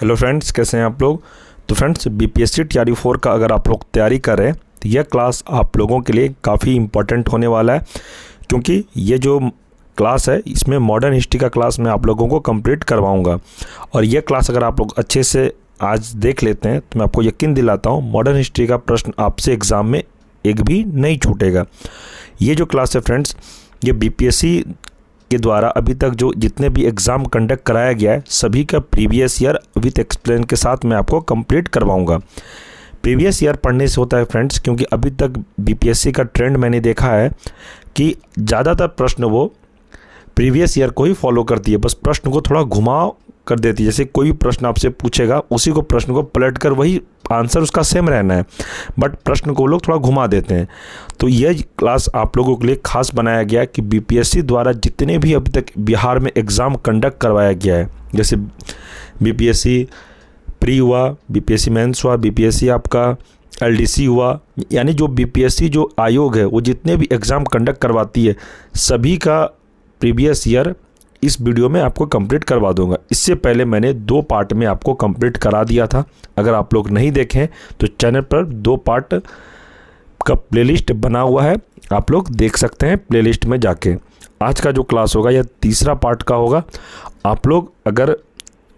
Hello friends, कैसे हैं आप लोग। तो फ्रेंड्स, बीपीएससी टीआरई 4 का अगर आप लोग तैयारी कर रहे हैं तो यह क्लास आप लोगों के लिए काफ़ी इम्पोर्टेंट होने वाला है, क्योंकि ये जो क्लास है इसमें मॉडर्न हिस्ट्री का क्लास मैं आप लोगों को कंप्लीट करवाऊंगा। और ये क्लास अगर आप लोग अच्छे से आज देख लेते हैं तो मैं आपको यकीन दिलाता हूँ मॉडर्न हिस्ट्री का प्रश्न आपसे एग्ज़ाम में एक भी नहीं छूटेगा। ये जो क्लास है फ्रेंड्स, ये बीपीएससी के द्वारा अभी तक जो जितने भी एग्ज़ाम कंडक्ट कराया गया है सभी का प्रीवियस ईयर विथ एक्सप्लेन के साथ मैं आपको कंप्लीट करवाऊंगा। प्रीवियस ईयर पढ़ने से होता है फ्रेंड्स, क्योंकि अभी तक बीपीएससी का ट्रेंड मैंने देखा है कि ज़्यादातर प्रश्न वो प्रीवियस ईयर को ही फॉलो करती है, बस प्रश्न को थोड़ा घुमाव कर देती है। जैसे कोई भी प्रश्न आपसे पूछेगा उसी को प्रश्न को पलट कर वही आंसर उसका सेम रहना है, बट प्रश्न को लोग थोड़ा घुमा देते हैं। तो ये क्लास आप लोगों के लिए खास बनाया गया कि बीपीएससी द्वारा जितने भी अभी तक बिहार में एग्ज़ाम कंडक्ट करवाया गया है, जैसे बीपीएससी प्री हुआ, बीपीएससी मेंस हुआ, बीपीएससी आपका एलडीसी हुआ, यानी जो बीपीएससी जो आयोग है वो जितने भी एग्ज़ाम कंडक्ट करवाती है सभी का प्रीवियस ईयर इस वीडियो में आपको कंप्लीट करवा दूंगा। इससे पहले मैंने 2 पार्ट में आपको कंप्लीट करा दिया था। अगर आप लोग नहीं देखें तो चैनल पर 2 पार्ट का प्लेलिस्ट बना हुआ है, आप लोग देख सकते हैं प्लेलिस्ट में जाके। आज का जो क्लास होगा यह तीसरा पार्ट का होगा। आप लोग अगर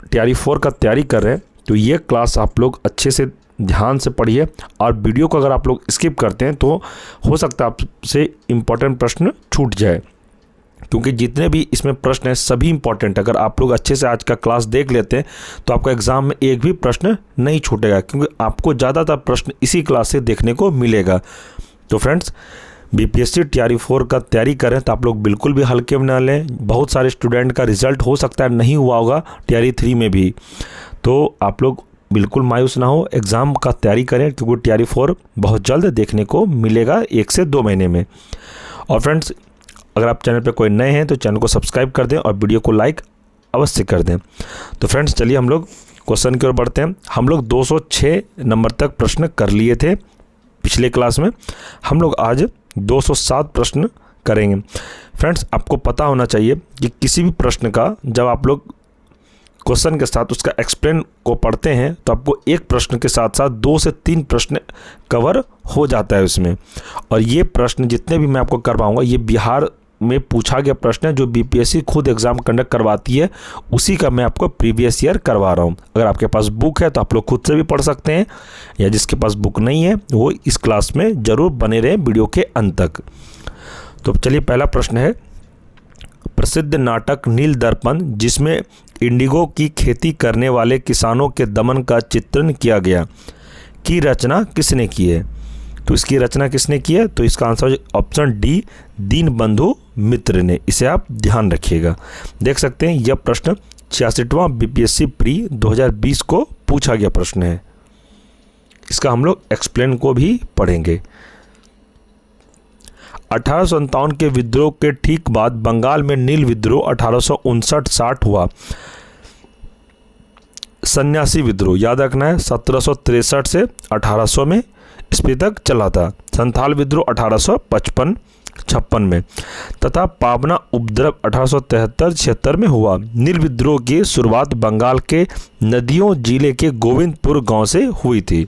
टीआरई 4 का तैयारी कर रहे हैं तो ये क्लास आप लोग अच्छे से ध्यान से पढ़िए, और वीडियो को अगर आप लोग स्किप करते हैं तो हो सकता है आपसे इम्पोर्टेंट प्रश्न छूट जाए, क्योंकि जितने भी इसमें प्रश्न हैं सभी इंपॉर्टेंट। अगर आप लोग अच्छे से आज का क्लास देख लेते हैं तो आपका एग्ज़ाम में एक भी प्रश्न नहीं छूटेगा, क्योंकि आपको ज़्यादातर प्रश्न इसी क्लास से देखने को मिलेगा। तो फ्रेंड्स, बीपीएससी टीआरई 4 का तैयारी करें तो आप लोग बिल्कुल भी हल्के में ना लें। बहुत सारे स्टूडेंट का रिजल्ट हो सकता है नहीं हुआ होगा टीआरई 3 में भी, तो आप लोग बिल्कुल मायूस ना हो, एग्ज़ाम का तैयारी करें, क्योंकि टीआरई 4 बहुत जल्द देखने को मिलेगा 1 से 2 महीने में। और फ्रेंड्स, अगर आप चैनल पर कोई नए हैं तो चैनल को सब्सक्राइब कर दें और वीडियो को लाइक अवश्य कर दें। तो फ्रेंड्स, चलिए हम लोग क्वेश्चन की ओर बढ़ते हैं। हम लोग 206 नंबर तक प्रश्न कर लिए थे पिछले क्लास में, हम लोग आज 207 प्रश्न करेंगे। फ्रेंड्स, आपको पता होना चाहिए कि किसी भी प्रश्न का जब आप लोग क्वेश्चन के साथ उसका एक्सप्लेन को पढ़ते हैं तो आपको एक प्रश्न के साथ साथ 2 से 3 प्रश्न कवर हो जाता है उसमें। और ये प्रश्न जितने भी मैं आपको करवाऊँगा ये बिहार में पूछा गया प्रश्न है, जो बीपीएससी खुद एग्ज़ाम कंडक्ट करवाती है, उसी का मैं आपको प्रीवियस ईयर करवा रहा हूँ। अगर आपके पास बुक है तो आप लोग खुद से भी पढ़ सकते हैं, या जिसके पास बुक नहीं है वो इस क्लास में ज़रूर बने रहें वीडियो के अंत तक। तो चलिए, पहला प्रश्न है, प्रसिद्ध नाटक नील दर्पण जिसमें इंडिगो की खेती करने वाले किसानों के दमन का चित्रण किया गया की रचना किसने की है। तो इसकी रचना किसने की है, तो इसका आंसर ऑप्शन डी, दीनबंधु मित्र ने। इसे आप ध्यान रखिएगा। देख सकते हैं यह प्रश्न 66वां बीपीएससी प्री 2020 को पूछा गया प्रश्न है। इसका हम लोग एक्सप्लेन को भी पढ़ेंगे। 1857 के विद्रोह के ठीक बाद बंगाल में नील विद्रोह 1859-60 हुआ। सन्यासी विद्रोह याद रखना है 1763 से 1800 में ईस्वी तक चला था। संथाल विद्रोह 1855-56 में, तथा पाबना उपद्रव 1873-76 में हुआ। नील विद्रोह की शुरुआत बंगाल के नदियों जिले के गोविंदपुर गांव से हुई थी।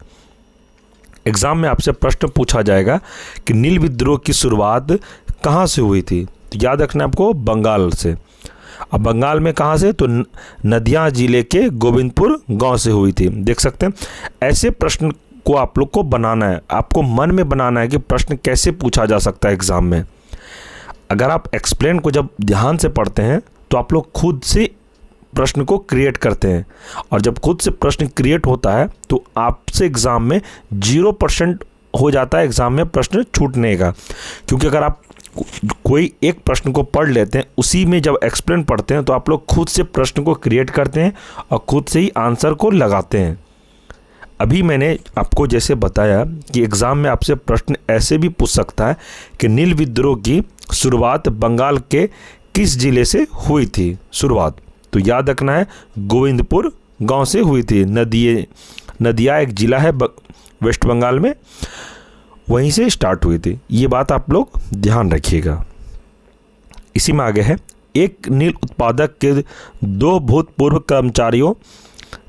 एग्जाम में आपसे प्रश्न पूछा जाएगा कि नील विद्रोह की शुरुआत कहाँ से हुई थी, तो याद रखना आपको बंगाल से। अब बंगाल में कहाँ से, तो नदिया जिले के गोविंदपुर गांव से हुई थी। देख सकते हैं ऐसे प्रश्न को आप लोग को बनाना है, आपको मन में बनाना है कि प्रश्न कैसे पूछा जा सकता है एग्जाम में। अगर आप एक्सप्लेन को जब ध्यान से पढ़ते हैं तो आप लोग खुद से प्रश्न को क्रिएट करते हैं, और जब खुद से प्रश्न क्रिएट होता है तो आपसे एग्ज़ाम में 0% हो जाता है एग्ज़ाम में प्रश्न छूटने का। क्योंकि अगर आप कोई एक प्रश्न को पढ़ लेते हैं उसी में जब एक्सप्लेन पढ़ते हैं तो आप लोग खुद से प्रश्न को क्रिएट करते हैं और खुद से ही आंसर को लगाते हैं। अभी मैंने आपको जैसे बताया कि एग्ज़ाम में आपसे प्रश्न ऐसे भी पूछ सकता है कि नील विद्रोह की शुरुआत बंगाल के किस जिले से हुई थी शुरुआत, तो याद रखना है गोविंदपुर गांव से हुई थी। नदिया एक ज़िला है वेस्ट बंगाल में, वहीं से स्टार्ट हुई थी। ये बात आप लोग ध्यान रखिएगा। इसी में आगे है, एक नील उत्पादक के 2 भूतपूर्व कर्मचारियों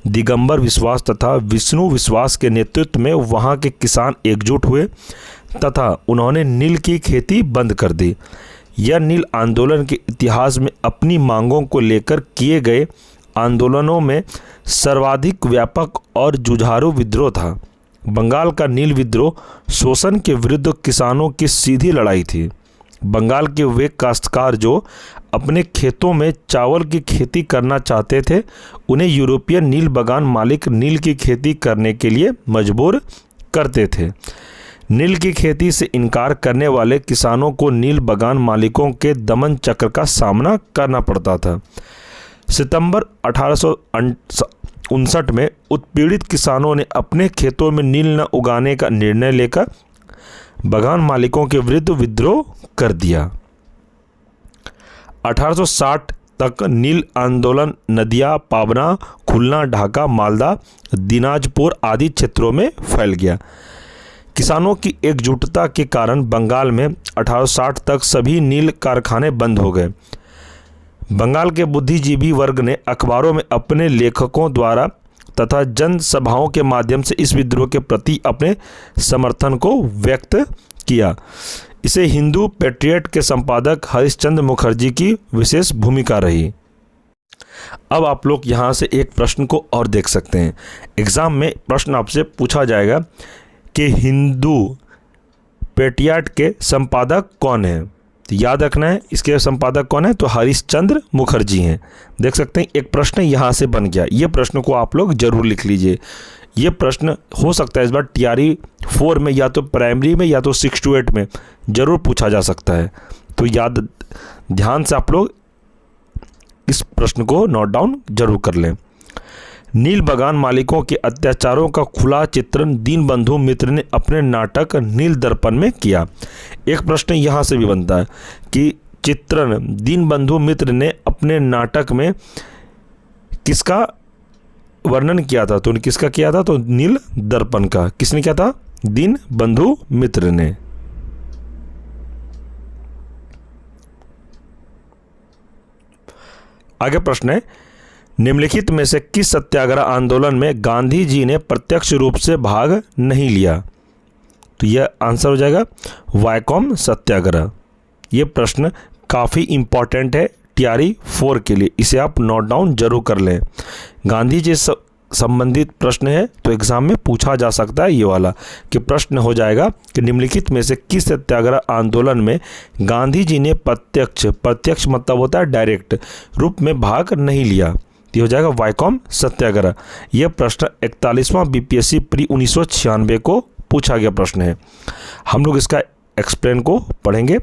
दिगंबर विश्वास तथा विष्णु विश्वास के नेतृत्व में वहाँ के किसान एकजुट हुए तथा उन्होंने नील की खेती बंद कर दी। यह नील आंदोलन के इतिहास में अपनी मांगों को लेकर किए गए आंदोलनों में सर्वाधिक व्यापक और जुझारू विद्रोह था। बंगाल का नील विद्रोह शोषण के विरुद्ध किसानों की सीधी लड़ाई थी। बंगाल के वे काश्तकार जो अपने खेतों में चावल की खेती करना चाहते थे, उन्हें यूरोपियन नील बागान मालिक नील की खेती करने के लिए मजबूर करते थे। नील की खेती से इनकार करने वाले किसानों को नील बागान मालिकों के दमन चक्र का सामना करना पड़ता था। सितंबर 1859 में उत्पीड़ित किसानों ने अपने खेतों में नील न उगाने का निर्णय लेकर बागान मालिकों के विरुद्ध विद्रोह कर दिया। 1860 तक नील आंदोलन नदिया, पाबना, खुलना, ढाका, मालदा, दिनाजपुर आदि क्षेत्रों में फैल गया। किसानों की एकजुटता के कारण बंगाल में 1860 तक सभी नील कारखाने बंद हो गए। बंगाल के बुद्धिजीवी वर्ग ने अखबारों में अपने लेखकों द्वारा तथा जनसभाओं के माध्यम से इस विद्रोह के प्रति अपने समर्थन को व्यक्त किया। इसे हिंदू पैट्रियट के संपादक हरिश्चंद्र मुखर्जी की विशेष भूमिका रही। अब आप लोग यहाँ से एक प्रश्न को और देख सकते हैं। एग्ज़ाम में प्रश्न आपसे पूछा जाएगा कि हिंदू पैट्रियट के संपादक कौन है। तो याद रखना है इसके संपादक कौन है, तो हरिश्चंद्र मुखर्जी हैं। देख सकते हैं एक प्रश्न यहाँ से बन गया। ये प्रश्न को आप लोग जरूर लिख लीजिए। ये प्रश्न हो सकता है इस बार TRE 4 में या तो प्राइमरी में या तो 6 to 8 में ज़रूर पूछा जा सकता है। तो याद ध्यान से आप लोग इस प्रश्न को नोट डाउन जरूर कर लें। नील बागान मालिकों के अत्याचारों का खुला चित्रण दीनबंधु मित्र ने अपने नाटक नील दर्पण में किया। एक प्रश्न यहाँ से भी बनता है कि चित्रण दीनबंधु मित्र ने अपने नाटक में किसका वर्णन किया था, तो किसका किया था, तो नील दर्पण का। किसने किया था, दीनबंधु मित्र ने। आगे प्रश्न है, निम्नलिखित में से किस सत्याग्रह आंदोलन में गांधी जी ने प्रत्यक्ष रूप से भाग नहीं लिया। तो यह आंसर हो जाएगा वैकोम सत्याग्रह। यह प्रश्न काफ़ी इंपॉर्टेंट है TRE 4 के लिए, इसे आप नोट डाउन जरूर कर लें। गांधी जी से संबंधित प्रश्न है तो एग्जाम में पूछा जा सकता है ये वाला, कि प्रश्न हो जाएगा कि निम्नलिखित में से किस सत्याग्रह आंदोलन में गांधी जी ने प्रत्यक्ष मतलब होता है डायरेक्ट रूप में भाग नहीं लिया। ये हो जाएगा वैकोम सत्याग्रह। यह प्रश्न 41वां BPSC प्री 1996 को पूछा गया प्रश्न है। हम लोग इसका एक्सप्लेन को पढ़ेंगे।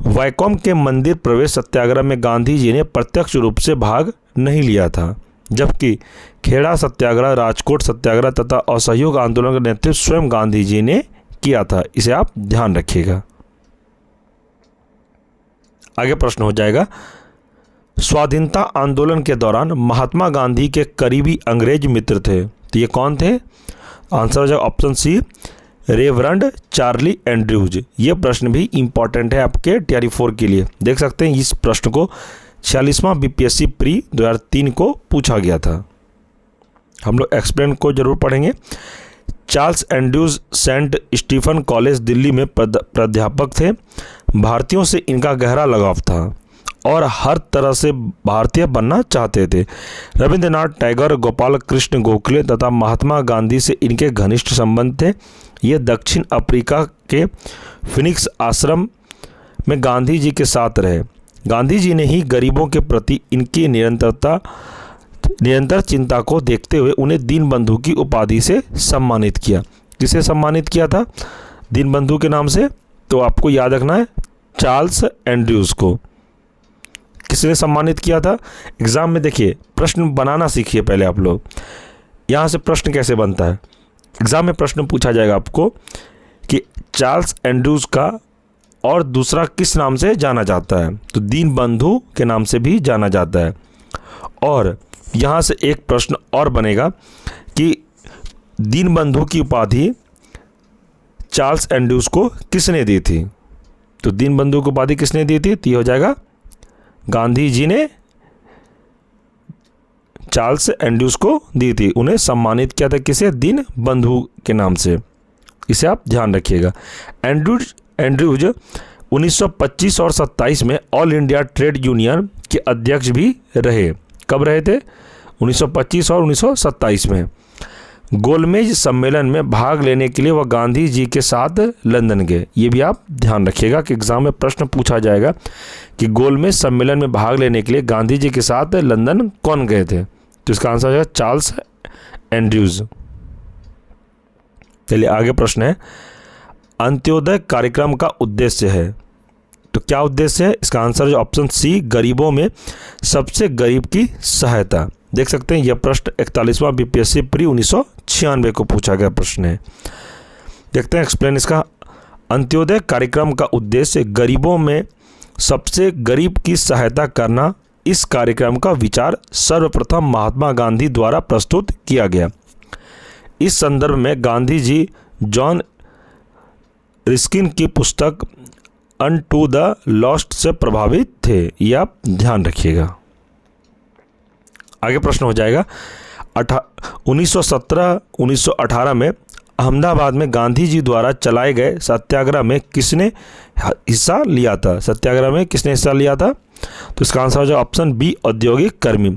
वैकोम के मंदिर प्रवेश सत्याग्रह में गांधी जी ने प्रत्यक्ष रूप से भाग नहीं लिया था, जबकि खेड़ा सत्याग्रह, राजकोट सत्याग्रह तथा असहयोग आंदोलन का नेतृत्व स्वयं गांधी जी ने किया था। इसे आप ध्यान रखिएगा। आगे प्रश्न हो जाएगा, स्वाधीनता आंदोलन के दौरान महात्मा गांधी के करीबी अंग्रेज मित्र थे, तो ये कौन थे। आंसर हो जाएगा option C, Reverend Charlie Andrews. ये प्रश्न भी इंपॉर्टेंट है आपके TRE 4 के लिए। देख सकते हैं इस प्रश्न को 46वां BPSC प्री 2003 को पूछा गया था। हम लोग एक्सप्लेन को जरूर पढ़ेंगे। Charles Andrews Saint Stephen College Delhi में प्राध्यापक थे। भारतीयों से इनका गहरा लगाव था और हर तरह से भारतीय बनना चाहते थे। रविंद्रनाथ टैगोर, गोपाल कृष्ण गोखले तथा महात्मा गांधी से इनके घनिष्ठ संबंध थे। ये दक्षिण अफ्रीका के फिनिक्स आश्रम में गांधी जी के साथ रहे। गांधी जी ने ही गरीबों के प्रति इनकी निरंतर चिंता को देखते हुए उन्हें दीनबंधु की उपाधि से सम्मानित किया। किसे सम्मानित किया था दीनबंधु के नाम से, तो आपको याद रखना है चार्ल्स एंड्रयूज को। किसने सम्मानित किया था। एग्जाम में देखिए प्रश्न बनाना सीखिए पहले आप लोग। यहाँ से प्रश्न कैसे बनता है, एग्जाम में प्रश्न पूछा जाएगा आपको कि चार्ल्स एंड्रयूज का और दूसरा किस नाम से जाना जाता है, तो दीनबंधु के नाम से भी जाना जाता है। और यहाँ से एक प्रश्न और बनेगा कि दीनबंधु की उपाधि चार्ल्स एंड्रयूज को किसने दी थी, तो दीनबंधु की उपाधि किसने दी थी, तो ये हो जाएगा गांधी जी ने चार्ल्स एंड्रूज को दी थी। उन्हें सम्मानित किया था किसे? दीन बंधु के नाम से। इसे आप ध्यान रखिएगा। एंड्रूज 1925 और 27 में ऑल इंडिया ट्रेड यूनियन के अध्यक्ष भी रहे। कब रहे थे? 1925 और 1927 में। गोलमेज सम्मेलन में भाग लेने के लिए वह गांधी जी के साथ लंदन गए। ये भी आप ध्यान रखिएगा कि एग्जाम में प्रश्न पूछा जाएगा कि गोलमेज सम्मेलन में भाग लेने के लिए गांधी जी के साथ लंदन कौन गए थे? तो इसका आंसर हो जाएगा चार्ल्स एंड्रूज। चलिए आगे प्रश्न है, अंत्योदय कार्यक्रम का उद्देश्य है। तो क्या उद्देश्य है? इसका आंसर जो ऑप्शन सी, गरीबों में सबसे गरीब की सहायता। देख सकते हैं यह प्रश्न 41वां बीपीएससी प्री 1996 को पूछा गया प्रश्न है। देखते हैं एक्सप्लेन इसका। अंत्योदय कार्यक्रम का उद्देश्य गरीबों में सबसे गरीब की सहायता करना। इस कार्यक्रम का विचार सर्वप्रथम महात्मा गांधी द्वारा प्रस्तुत किया गया। इस संदर्भ में गांधी जी जॉन रिस्किन की पुस्तक अनटू द लॉस्ट से प्रभावित थे। यह आप ध्यान रखिएगा। आगे प्रश्न हो जाएगा, 1917-1918 में अहमदाबाद में गांधी जी द्वारा चलाए गए सत्याग्रह में किसने हिस्सा लिया था? सत्याग्रह में किसने हिस्सा लिया था? तो इसका आंसर हो जाएगा ऑप्शन बी, औद्योगिक कर्मी।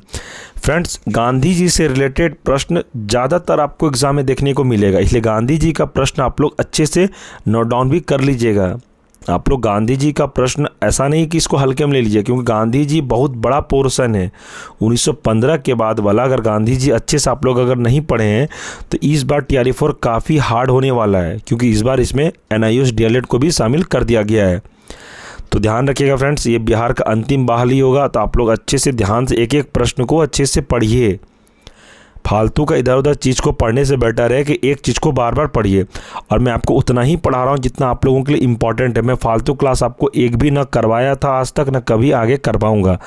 फ्रेंड्स, गांधी जी से रिलेटेड प्रश्न ज़्यादातर आपको एग्जाम में देखने को मिलेगा, इसलिए गांधी जी का प्रश्न आप लोग अच्छे से नोट डाउन भी कर लीजिएगा। आप लोग गांधी जी का प्रश्न ऐसा नहीं कि इसको हल्के में ले लीजिए, क्योंकि गांधी जी बहुत बड़ा पोर्शन है 1915 के बाद वाला। अगर गांधी जी अच्छे से आप लोग अगर नहीं पढ़े हैं तो इस बार TRE4 काफ़ी हार्ड होने वाला है, क्योंकि इस बार इसमें NIOS DLED को भी शामिल कर दिया गया है। तो ध्यान रखिएगा फ्रेंड्स, ये बिहार का अंतिम बहाली होगा, तो आप लोग अच्छे से ध्यान से एक एक प्रश्न को अच्छे से पढ़िए। फालतू का इधर उधर चीज़ को पढ़ने से बेटर है कि एक चीज़ को बार बार पढ़िए। और मैं आपको उतना ही पढ़ा रहा हूँ जितना आप लोगों के लिए इम्पॉर्टेंट है। मैं फालतू क्लास आपको एक भी ना करवाया था आज तक, ना कभी आगे करवाऊँगा।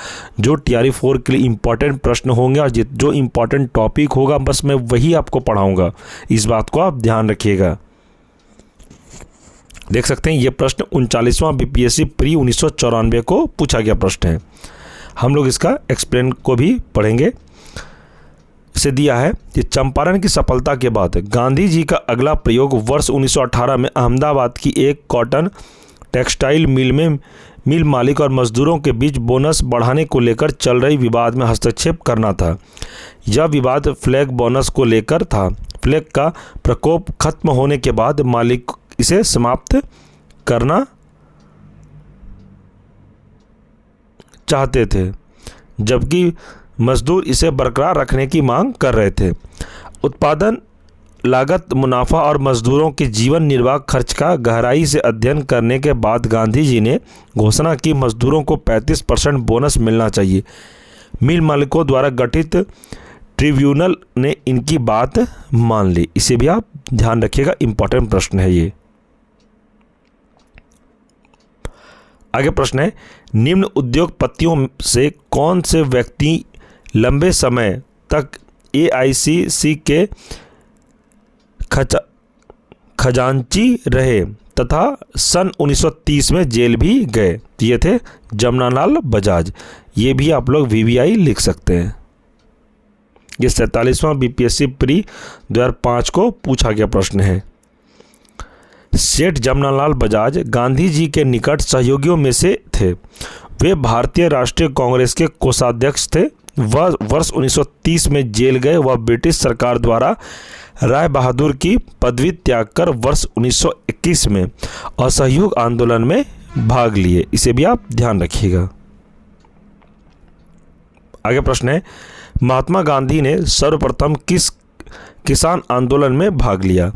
जो TRE4 के लिए इम्पॉर्टेंट प्रश्न होंगे और जो इम्पॉर्टेंट टॉपिक होगा बस मैं वही आपको पढ़ाऊँगा। इस बात को आप ध्यान रखिएगा। देख सकते हैं ये प्रश्न 39वां BPSC प्री 1994 को पूछा गया प्रश्न है। हम लोग इसका एक्सप्लेन को भी पढ़ेंगे। इसे दिया है कि चंपारण की सफलता के बाद गांधी जी का अगला प्रयोग वर्ष 1918 में अहमदाबाद की एक कॉटन टेक्सटाइल मिल में मिल मालिक और मजदूरों के बीच बोनस बढ़ाने को लेकर चल रही विवाद में हस्तक्षेप करना था। यह विवाद फ्लैग बोनस को लेकर था। फ्लैग का प्रकोप खत्म होने के बाद मालिक इसे समाप्त करना चाहते थे, जबकि मजदूर इसे बरकरार रखने की मांग कर रहे थे। उत्पादन लागत, मुनाफा और मजदूरों के जीवन निर्वाह खर्च का गहराई से अध्ययन करने के बाद गांधी जी ने घोषणा की मजदूरों को 35% बोनस मिलना चाहिए। मिल मालिकों द्वारा गठित ट्रिब्यूनल ने इनकी बात मान ली। इसे भी आप ध्यान रखिएगा, इंपॉर्टेंट प्रश्न है ये। आगे प्रश्न है, निम्न उद्योगपतियों से कौन से व्यक्ति लंबे समय तक AICC के खजांची रहे तथा सन 1930 में जेल भी गए? ये थे जमनालाल बजाज। ये भी आप लोग VVI लिख सकते हैं। ये 47वां BPSC प्री 2005 को पूछा गया प्रश्न है। सेठ जमनालाल बजाज गांधी जी के निकट सहयोगियों में से थे। वे भारतीय राष्ट्रीय कांग्रेस के कोषाध्यक्ष थे। वह वर्ष 1930 में जेल गए। वह ब्रिटिश सरकार द्वारा राय बहादुर की पदवी त्याग कर वर्ष 1921 में असहयोग आंदोलन में भाग लिए। इसे भी आप ध्यान रखिएगा। आगे प्रश्न है, महात्मा गांधी ने सर्वप्रथम किस किसान आंदोलन में भाग लिया?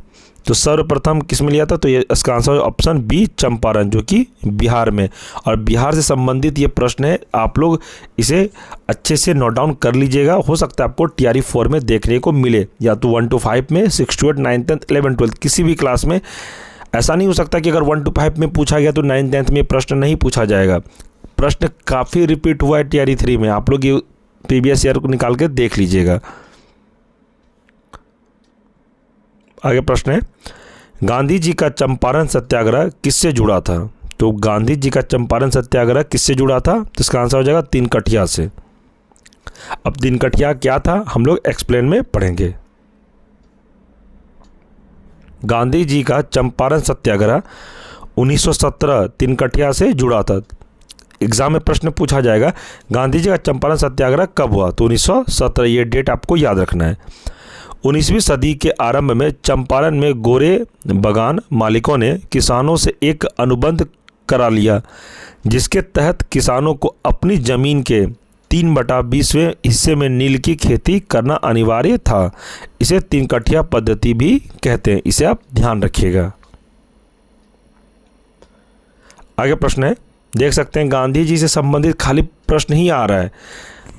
तो सर्वप्रथम किस में लिया था? तो ये इसका आंसर है ऑप्शन बी, चंपारण, जो कि बिहार में। और बिहार से संबंधित ये प्रश्न है, आप लोग इसे अच्छे से नोट डाउन कर लीजिएगा। हो सकता है आपको TRE4 में देखने को मिले, या तो 1 to 5 में, 6 to 8, 9th 10th 11th 12th किसी भी क्लास में। ऐसा नहीं हो सकता कि अगर 1 to 5 में पूछा गया तो 9th 10th में प्रश्न नहीं पूछा जाएगा। प्रश्न काफ़ी रिपीट हुआ है TRE3 में। आप लोग ये प्रीवियस ईयर को निकाल के देख लीजिएगा। आगे प्रश्न है, गांधी जी का चंपारण सत्याग्रह किससे जुड़ा था? तो गांधी जी का चंपारण सत्याग्रह किससे जुड़ा था? तो इसका आंसर हो जाएगा 3 कठिया से। अब दिनकटिया क्या था हम लोग एक्सप्लेन में पढ़ेंगे। गांधी जी का चंपारण सत्याग्रह 1917 दिनकटिया से जुड़ा था। एग्जाम में प्रश्न पूछा जाएगा गांधी जी का चंपारण सत्याग्रह कब हुआ, तो 1917, ये डेट आपको याद रखना है। 19वीं सदी के आरंभ में चंपारण में गोरे बागान मालिकों ने किसानों से एक अनुबंध करा लिया, जिसके तहत किसानों को अपनी जमीन के 3/20वें हिस्से में नील की खेती करना अनिवार्य था। इसे तिनकठिया पद्धति भी कहते हैं, इसे आप ध्यान रखिएगा। आगे प्रश्न है, देख सकते हैं गांधी जी से संबंधित खाली प्रश्न ही आ रहा है,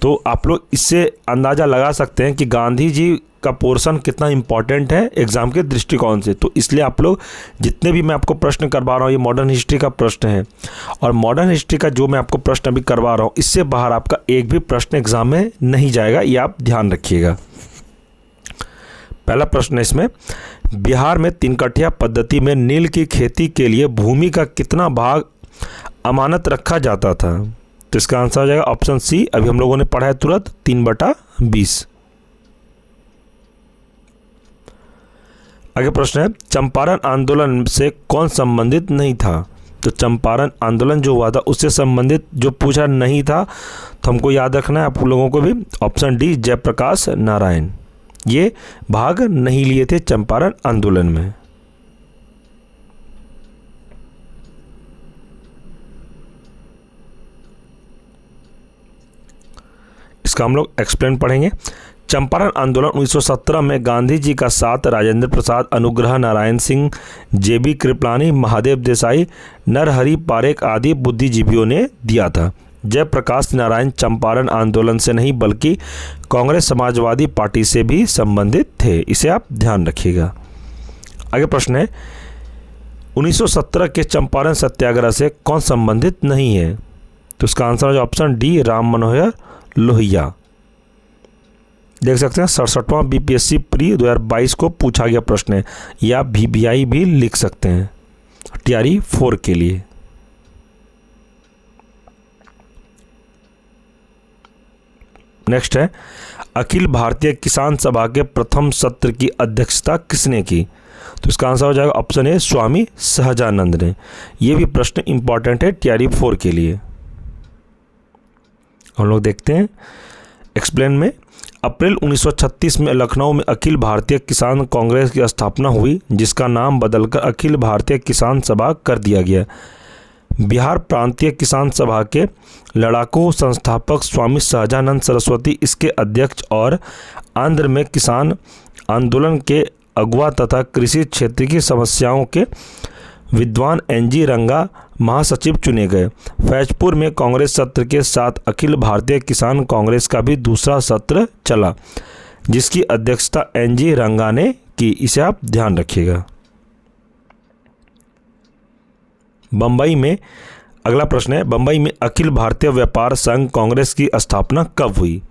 तो आप लोग इससे अंदाज़ा लगा सकते हैं कि गांधी जी का पोर्शन कितना इंपॉर्टेंट है एग्जाम के दृष्टिकोण से। तो इसलिए आप लोग जितने भी मैं आपको प्रश्न करवा रहा हूँ, ये मॉडर्न हिस्ट्री का प्रश्न है, और मॉडर्न हिस्ट्री का जो मैं आपको प्रश्न अभी करवा रहा हूँ, इससे बाहर आपका एक भी प्रश्न एग्जाम में नहीं जाएगा, ये आप ध्यान रखिएगा। पहला प्रश्न है इसमें, बिहार में तिनकठिया पद्धति में नील की खेती के लिए भूमि का कितना भाग अमानत रखा जाता था, तो इसका आंसर हो जाएगा ऑप्शन सी, अभी हम लोगों ने पढ़ा है तुरंत, 3/20। आगे प्रश्न है, चंपारण आंदोलन से कौन संबंधित नहीं था, तो चंपारण आंदोलन जो हुआ था उससे संबंधित जो पूछा नहीं था, तो हमको याद रखना है आप लोगों को भी, ऑप्शन डी जयप्रकाश नारायण, ये भाग नहीं लिए थे चंपारण आंदोलन में। इसका हम लोग एक्सप्लेन पढ़ेंगे। चंपारण आंदोलन 1917 में गांधी जी का साथ राजेंद्र प्रसाद, अनुग्रह नारायण सिंह, जेबी कृपलानी, महादेव देसाई, नरहरि पारेख आदि बुद्धिजीवियों ने दिया था। जयप्रकाश नारायण चंपारण आंदोलन से नहीं बल्कि कांग्रेस समाजवादी पार्टी से भी संबंधित थे, इसे आप ध्यान रखिएगा। आगे प्रश्न है, 1917 के चंपारण सत्याग्रह से कौन संबंधित नहीं है, तो इसका आंसर है ऑप्शन डी राम मनोहर लोहिया। देख सकते हैं 67वां बीपीएससी प्री 2022 को पूछा गया प्रश्न है, या VBI भी लिख सकते हैं TRE 4 के लिए। नेक्स्ट है, अखिल भारतीय किसान सभा के प्रथम सत्र की अध्यक्षता किसने की, तो इसका आंसर हो जाएगा ऑप्शन ए स्वामी सहजानंद ने। यह भी प्रश्न इंपॉर्टेंट है TRE 4 के लिए। हम लोग देखते हैं एक्सप्लेन में, अप्रैल 1936 में लखनऊ में अखिल भारतीय किसान कांग्रेस की स्थापना हुई, जिसका नाम बदलकर अखिल भारतीय किसान सभा कर दिया गया। बिहार प्रांतीय किसान सभा के लड़ाकू संस्थापक स्वामी सहजानंद सरस्वती इसके अध्यक्ष और आंध्र में किसान आंदोलन के अगुवा तथा कृषि क्षेत्र की समस्याओं के विद्वान NG रंगा महासचिव चुने गए। फैजपुर में कांग्रेस सत्र के साथ अखिल भारतीय किसान कांग्रेस का भी दूसरा सत्र चला, जिसकी अध्यक्षता NG रंगा ने की, इसे आप ध्यान रखिएगा। बम्बई में अगला प्रश्न है, बम्बई में अखिल भारतीय व्यापार संघ कांग्रेस की स्थापना कब हुई,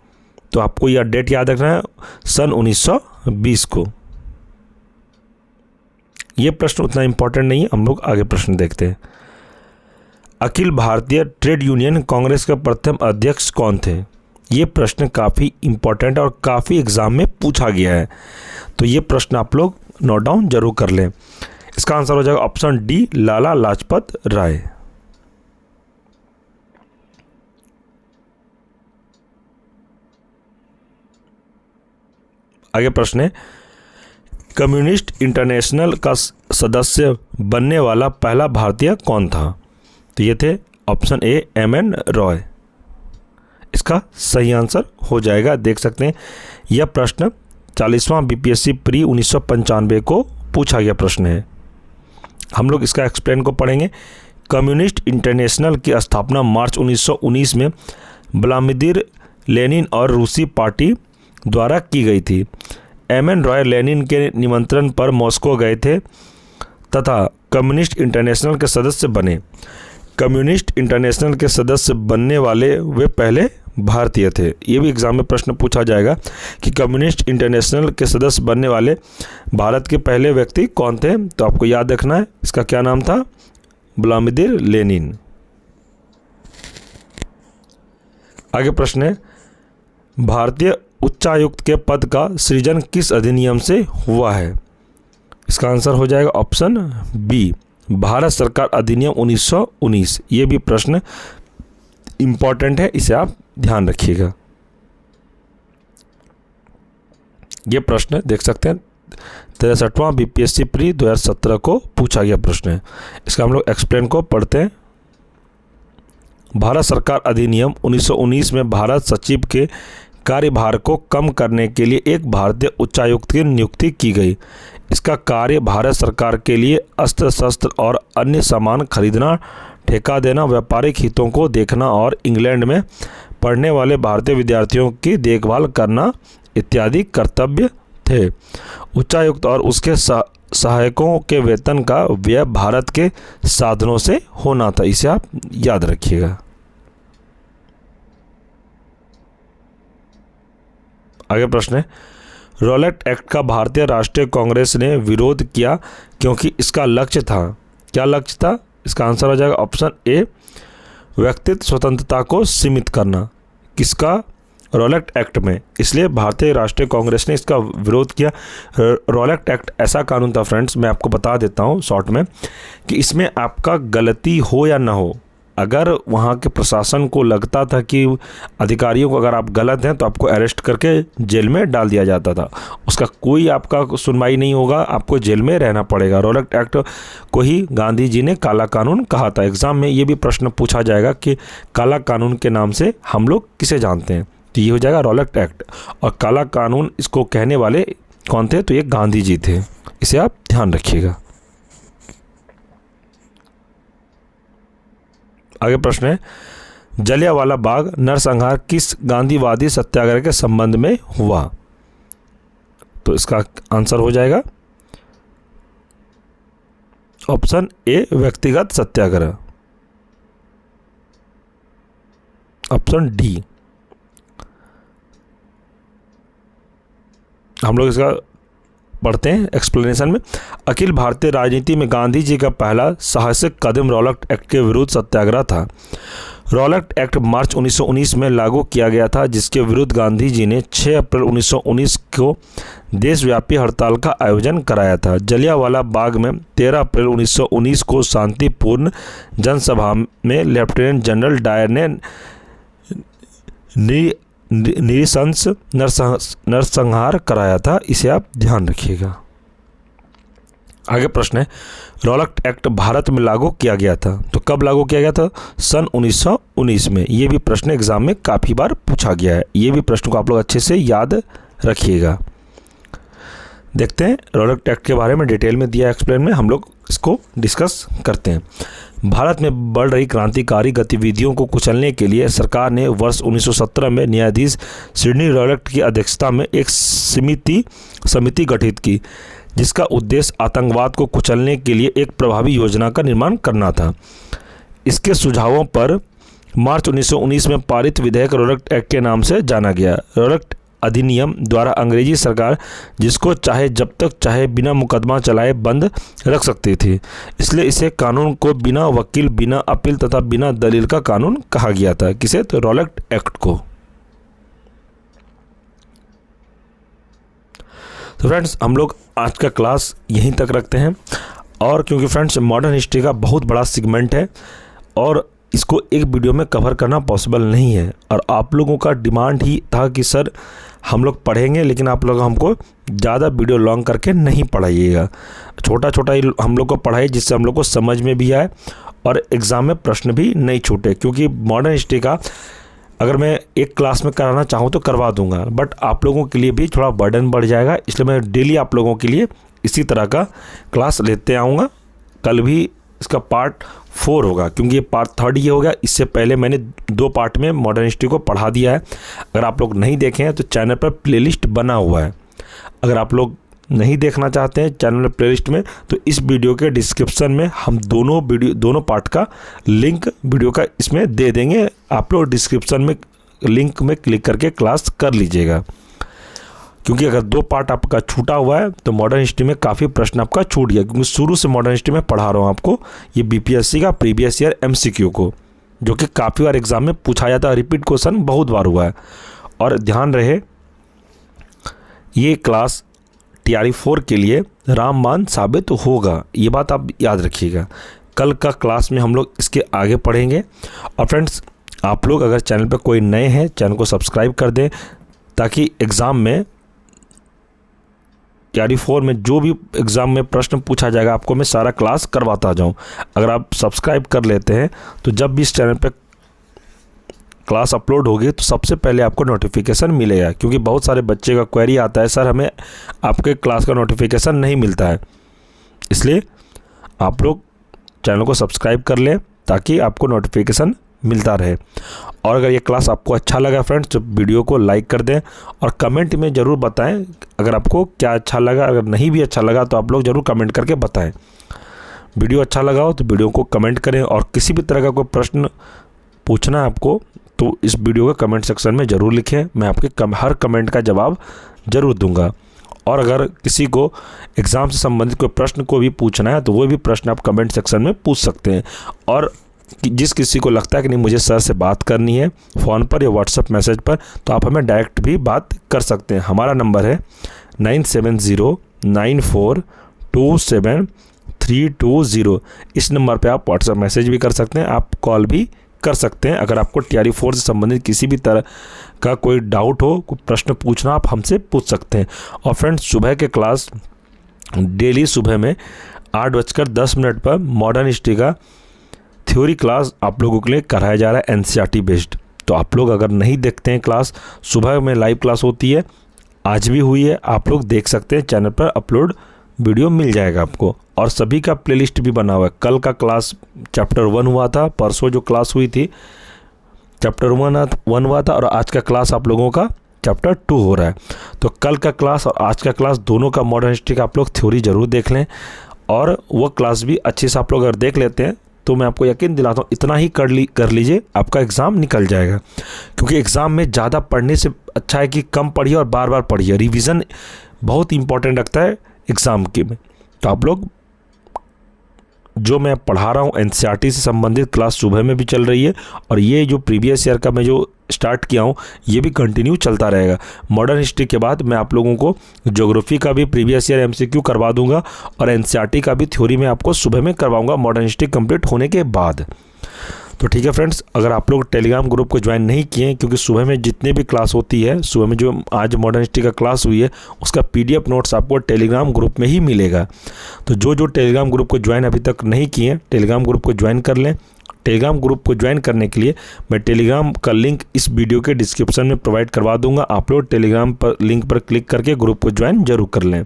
तो आपको यह डेट याद रखना है, सन 1920 को। यह प्रश्न उतना इंपॉर्टेंट नहीं है, हम लोग आगे प्रश्न देखते हैं। अखिल भारतीय ट्रेड यूनियन कांग्रेस के प्रथम अध्यक्ष कौन थे, ये प्रश्न काफ़ी इंपॉर्टेंट और काफ़ी एग्जाम में पूछा गया है, तो ये प्रश्न आप लोग नोट डाउन जरूर कर लें। इसका आंसर हो जाएगा ऑप्शन डी लाला लाजपत राय। आगे प्रश्न है, कम्युनिस्ट इंटरनेशनल का सदस्य बनने वाला पहला भारतीय कौन था, तो ये थे ऑप्शन ए MN रॉय। इसका सही आंसर हो जाएगा, देख सकते हैं यह प्रश्न 40वां BPSC प्री 1995 को पूछा गया प्रश्न है। हम लोग इसका एक्सप्लेन को पढ़ेंगे। कम्युनिस्ट इंटरनेशनल की स्थापना मार्च 1919 में व्लादिमीर लेनिन और रूसी पार्टी द्वारा की गई थी। MN रॉय लेनिन के निमंत्रण पर मॉस्को गए थे तथा कम्युनिस्ट इंटरनेशनल के सदस्य बने। कम्युनिस्ट इंटरनेशनल के सदस्य बनने वाले वे पहले भारतीय थे। ये भी एग्जाम में प्रश्न पूछा जाएगा कि कम्युनिस्ट इंटरनेशनल के सदस्य बनने वाले भारत के पहले व्यक्ति कौन थे, तो आपको याद रखना है इसका क्या नाम था, व्लादिमीर लेनिन। आगे प्रश्न है, भारतीय उच्चायुक्त के पद का सृजन किस अधिनियम से हुआ है? इसका आंसर हो जाएगा ऑप्शन बी, भारत सरकार अधिनियम 1919। ये भी प्रश्न इंपॉर्टेंट है, इसे आप ध्यान रखिएगा। ये प्रश्न देख सकते हैं 63वां बीपीएससी प्री 2017 को पूछा गया प्रश्न है। इसका हम लोग एक्सप्लेन को पढ़ते हैं। भारत सरकार अधिनियम 1919 में भारत सचिव के कार्यभार को कम करने के लिए एक भारतीय उच्चायुक्त की नियुक्ति की गई। इसका कार्य भारत सरकार के लिए अस्त्र शस्त्र और अन्य सामान खरीदना, ठेका देना, व्यापारिक हितों को देखना और इंग्लैंड में पढ़ने वाले भारतीय विद्यार्थियों की देखभाल करना इत्यादि कर्तव्य थे। उच्चायुक्त और उसके सहायकों के वेतन का व्यय भारत के साधनों से होना था। इसे आप याद रखिएगा। आगे प्रश्न है, रॉलेट एक्ट का भारतीय राष्ट्रीय कांग्रेस ने विरोध किया क्योंकि इसका लक्ष्य था। क्या लक्ष्य था? इसका आंसर हो जाएगा ऑप्शन ए, व्यक्तिगत स्वतंत्रता को सीमित करना। किसका? रॉलेट एक्ट में। इसलिए भारतीय राष्ट्रीय कांग्रेस ने इसका विरोध किया। रॉलेट एक्ट ऐसा कानून था फ्रेंड्स, मैं आपको बता देता हूँ शॉर्ट में, कि इसमें आपका गलती हो या ना हो, अगर वहाँ के प्रशासन को लगता था कि अधिकारियों को अगर आप गलत हैं तो आपको अरेस्ट करके जेल में डाल दिया जाता था। उसका कोई आपका सुनवाई नहीं होगा, आपको जेल में रहना पड़ेगा। रॉलेट एक्ट को ही गांधी जी ने काला कानून कहा था। एग्जाम में ये भी प्रश्न पूछा जाएगा कि काला कानून के नाम से हम लोग किसे जानते हैं, तो ये हो जाएगा रॉलेट एक्ट। और काला कानून इसको कहने वाले कौन थे? तो ये गांधी जी थे। इसे आप ध्यान रखिएगा। आगे प्रश्न है, जलियांवाला बाग नरसंहार किस गांधीवादी सत्याग्रह के संबंध में हुआ? तो इसका आंसर हो जाएगा ऑप्शन ए, व्यक्तिगत सत्याग्रह। ऑप्शन डी, हम लोग इसका पढ़ते हैं एक्सप्लेनेशन में। अखिल भारतीय राजनीति में गांधी जी का पहला साहसिक कदम रॉलेट एक्ट के विरुद्ध सत्याग्रह था। रॉलेट एक्ट मार्च 1919 में लागू किया गया था, जिसके विरुद्ध गांधी जी ने 6 अप्रैल 1919 को देशव्यापी हड़ताल का आयोजन कराया था। जलियांवाला बाग में 13 अप्रैल 1919 को शांतिपूर्ण जनसभा में लेफ्टिनेंट जनरल डायर ने नृशंस नरसंहार कराया था। इसे आप ध्यान रखिएगा। आगे प्रश्न है, रॉलेट एक्ट भारत में लागू किया गया था, तो कब लागू किया गया था? सन 1919 में। ये भी प्रश्न एग्जाम में काफ़ी बार पूछा गया है। ये भी प्रश्न को आप लोग अच्छे से याद रखिएगा। देखते हैं रॉलेट एक्ट के बारे में डिटेल में दिया एक्सप्लेन में, हम लोग इसको डिस्कस करते हैं। भारत में बढ़ रही क्रांतिकारी गतिविधियों को कुचलने के लिए सरकार ने वर्ष 1917 में न्यायाधीश सिडनी रॉलेट की अध्यक्षता में एक समिति गठित की, जिसका उद्देश्य आतंकवाद को कुचलने के लिए एक प्रभावी योजना का निर्माण करना था। इसके सुझावों पर मार्च 1919 में पारित विधेयक रॉलेट एक्ट के नाम से जाना गया। रॉलेट अधिनियम द्वारा अंग्रेजी सरकार जिसको चाहे जब तक चाहे बिना मुकदमा चलाए बंद रख सकती थी। इसलिए इसे कानून को बिना वकील, बिना अपील तथा बिना दलील का कानून कहा गया था। किसे? तो रॉलेट एक्ट को। तो फ्रेंड्स, हम लोग आज का क्लास यहीं तक रखते हैं। और क्योंकि फ्रेंड्स मॉडर्न हिस्ट्री का बहुत बड़ा सेगमेंट है और इसको एक वीडियो में कवर करना पॉसिबल नहीं है, और आप लोगों का डिमांड ही था कि सर हम लोग पढ़ेंगे, लेकिन आप लोग हमको ज़्यादा वीडियो लॉन्ग करके नहीं पढ़ाइएगा, छोटा छोटा ही हम लोग को पढ़ाइए, जिससे हम लोग को समझ में भी आए और एग्ज़ाम में प्रश्न भी नहीं छूटे। क्योंकि मॉडर्न हिस्ट्री का अगर मैं एक क्लास में कराना चाहूँ तो करवा दूंगा, बट आप लोगों के लिए भी थोड़ा बर्डन बढ़ जाएगा, इसलिए मैं डेली आप लोगों के लिए इसी तरह का क्लास लेते आऊँगा। कल भी इसका पार्ट 4 होगा, क्योंकि ये पार्ट 3 ये हो गया। इससे पहले मैंने 2 पार्ट में मॉडर्न हिस्ट्री को पढ़ा दिया है। अगर आप लोग नहीं देखे हैं तो चैनल पर प्लेलिस्ट बना हुआ है। अगर आप लोग नहीं देखना चाहते हैं चैनल में प्लेलिस्ट में, तो इस वीडियो के डिस्क्रिप्शन में हम दोनों पार्ट का लिंक वीडियो का इसमें दे देंगे। आप लोग डिस्क्रिप्शन में लिंक में क्लिक करके क्लास कर लीजिएगा, क्योंकि अगर 2 पार्ट आपका छूटा हुआ है तो मॉडर्न हिस्ट्री में काफ़ी प्रश्न आपका छूट गया। क्योंकि शुरू से मॉडर्न हिस्ट्री में पढ़ा रहा हूँ आपको ये बीपीएससी का प्रीवियस ईयर एमसीक्यू को, जो कि काफ़ी बार एग्जाम में पूछा जाता है, रिपीट क्वेश्चन बहुत बार हुआ है। और ध्यान रहे ये क्लास तैयारी 4 के लिए रामबाण साबित होगा, ये बात आप याद रखिएगा। कल का क्लास में हम लोग इसके आगे पढ़ेंगे। और फ्रेंड्स, आप लोग अगर चैनल पर कोई नए हैं, चैनल को सब्सक्राइब कर दें ताकि एग्ज़ाम में तैयारी 4 में जो भी एग्ज़ाम में प्रश्न पूछा जाएगा आपको मैं सारा क्लास करवाता जाऊं। अगर आप सब्सक्राइब कर लेते हैं तो जब भी इस चैनल पे क्लास अपलोड होगी तो सबसे पहले आपको नोटिफिकेशन मिलेगा, क्योंकि बहुत सारे बच्चे का क्वेरी आता है, सर हमें आपके क्लास का नोटिफिकेशन नहीं मिलता है। इसलिए आप लोग चैनल को सब्सक्राइब कर लें ताकि आपको नोटिफिकेशन मिलता रहे। और अगर ये क्लास आपको अच्छा लगा फ्रेंड्स तो वीडियो को लाइक कर दें और कमेंट में ज़रूर बताएं अगर आपको क्या अच्छा लगा। अगर नहीं भी अच्छा लगा तो आप लोग ज़रूर कमेंट करके बताएं। वीडियो अच्छा लगा हो तो वीडियो को कमेंट करें, और किसी भी तरह का कोई प्रश्न पूछना है आपको तो इस वीडियो के कमेंट सेक्शन में ज़रूर लिखें, मैं आपके हर कमेंट का जवाब ज़रूर दूंगा। और अगर किसी को एग्ज़ाम से संबंधित कोई प्रश्न को भी पूछना है तो वो भी प्रश्न आप कमेंट सेक्शन में पूछ सकते हैं। और जिस किसी को लगता है कि नहीं मुझे सर से बात करनी है फ़ोन पर या व्हाट्सएप मैसेज पर, तो आप हमें डायरेक्ट भी बात कर सकते हैं। हमारा नंबर है 9709427320। इस नंबर पे आप व्हाट्सएप मैसेज भी कर सकते हैं, आप कॉल भी कर सकते हैं। अगर आपको तैयारी 4 से संबंधित किसी भी तरह का कोई डाउट हो, कोई प्रश्न पूछना, आप हमसे पूछ सकते हैं। और फ्रेंड्स, सुबह के क्लास डेली सुबह में 8:10 पर मॉडर्न हिस्ट्री का थ्योरी क्लास आप लोगों के लिए कराया जा रहा है एनसीईआरटी बेस्ड। तो आप लोग अगर नहीं देखते हैं क्लास, सुबह में लाइव क्लास होती है, आज भी हुई है, आप लोग देख सकते हैं, चैनल पर अपलोड वीडियो मिल जाएगा आपको। और सभी का प्लेलिस्ट भी बना हुआ है। कल का क्लास चैप्टर 1 हुआ था, परसों जो क्लास हुई थी चैप्टर 1 हुआ था, और आज का क्लास आप लोगों का चैप्टर 2 हो रहा है। तो कल का क्लास और आज का क्लास दोनों का मॉडर्न हिस्ट्री का आप लोग थ्योरी ज़रूर देख लें, और वो क्लास भी अच्छे से आप लोग अगर देख लेते हैं तो मैं आपको यकीन दिलाता हूँ इतना ही कर लीजिए, आपका एग्ज़ाम निकल जाएगा। क्योंकि एग्ज़ाम में ज़्यादा पढ़ने से अच्छा है कि कम पढ़िए और बार बार पढ़िए। रिवीजन बहुत इंपॉर्टेंट रखता है एग्ज़ाम के में। तो आप लोग, जो मैं पढ़ा रहा हूँ एनसीईआरटी से संबंधित क्लास सुबह में भी चल रही है, और ये जो प्रीवियस ईयर का मैं जो स्टार्ट किया हूँ ये भी कंटिन्यू चलता रहेगा। मॉडर्न हिस्ट्री के बाद मैं आप लोगों को ज्योग्राफी का भी प्रीवियस ईयर एमसीक्यू करवा दूंगा, और एनसीईआरटी का भी थ्योरी में आपको सुबह में करवाऊंगा मॉडर्न हिस्ट्री कंप्लीट होने के बाद। तो ठीक है फ्रेंड्स, अगर आप लोग टेलीग्राम ग्रुप को ज्वाइन नहीं किए हैं, क्योंकि सुबह में जितने भी क्लास होती है, सुबह में जो आज मॉडर्न हिस्ट्री का क्लास हुई है उसका पीडीएफ नोट्स आपको टेलीग्राम ग्रुप में ही मिलेगा। तो जो टेलीग्राम ग्रुप को ज्वाइन अभी तक नहीं किए हैं, टेलीग्राम ग्रुप को ज्वाइन कर लें। टेलीग्राम ग्रुप को ज्वाइन करने के लिए मैं टेलीग्राम का लिंक इस वीडियो के डिस्क्रिप्शन में प्रोवाइड करवा दूंगा। आप लोग टेलीग्राम पर लिंक पर क्लिक करके ग्रुप को ज्वाइन जरूर कर लें।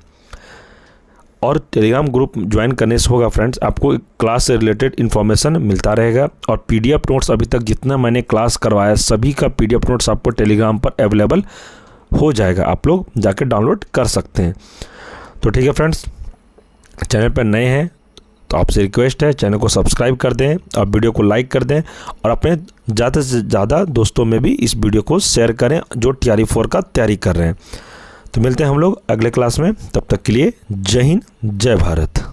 और टेलीग्राम ग्रुप ज्वाइन करने से होगा फ्रेंड्स, आपको क्लास से रिलेटेड इन्फॉर्मेशन मिलता रहेगा, और पीडीएफ नोट्स अभी तक जितना मैंने क्लास करवाया सभी का पीडीएफ नोट्स आपको टेलीग्राम पर अवेलेबल हो जाएगा, आप लोग जाके डाउनलोड कर सकते हैं। तो ठीक है फ्रेंड्स, चैनल पर नए हैं तो आपसे रिक्वेस्ट है चैनल को सब्सक्राइब कर दें और वीडियो को लाइक कर दें, और अपने ज़्यादा से ज़्यादा दोस्तों में भी इस वीडियो को शेयर करें जो तैयारी 4 का तैयारी कर रहे हैं। तो मिलते हैं हम लोग अगले क्लास में, तब तक के लिए जय हिंद, जय भारत।